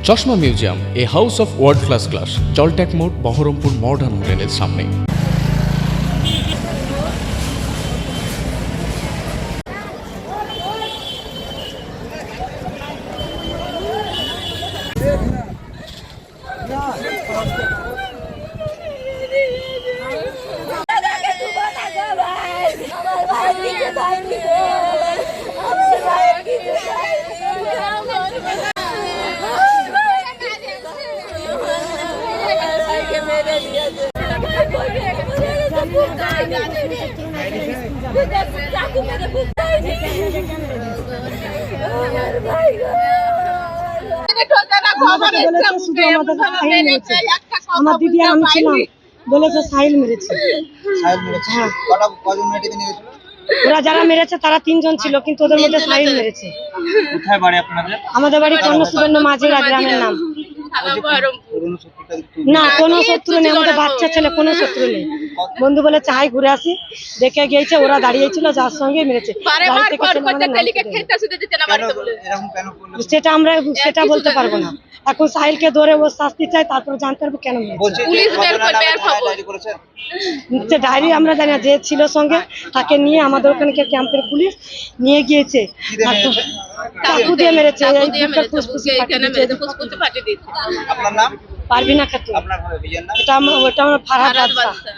চশমা museum, a house of world class, জলট্যাক মোড়, বহরমপুর মডার্ন হোটেলের সামনে। আমার দিদি আর আমি ছিলাম, বলেছে সাহিল মেরেছে। হ্যাঁ, ওরা যারা মেরেছে তারা 3 জন ছিল, কিন্তু ওদের মধ্যে সাহিল মেরেছে। কোথায় বাড়ি আপনাদের? আমাদের বাড়ি কর্ণসুবর্ণ মাঝিরা গ্রামের নাম। না, কোনো শত্রু নেই, আমাদের বাচ্চা ছেলে, কোনো শত্রু নেই। বন্ধু বলেছে হাই ঘুরে আসি, দেখে গিয়েছে, ওরা দাঁড়িয়েছিল, যার সঙ্গে মেরেছে। সেটা বলতে পারবো না, এখন সাহিলকে ধরে ও শাস্তি চাই, তারপরে জানতে পারবো কেন মেরেছে। ডায়েরি আমরা জানি না, যে ছিল সঙ্গে তাকে নিয়ে আমাদের ওখানে ক্যাম্পের পুলিশ নিয়ে গিয়েছে, চাকু দিয়ে মেরেছে। আপনার নাম? পারবিনা খাতুন। ওটা আমার ফারহাদ বাদশা।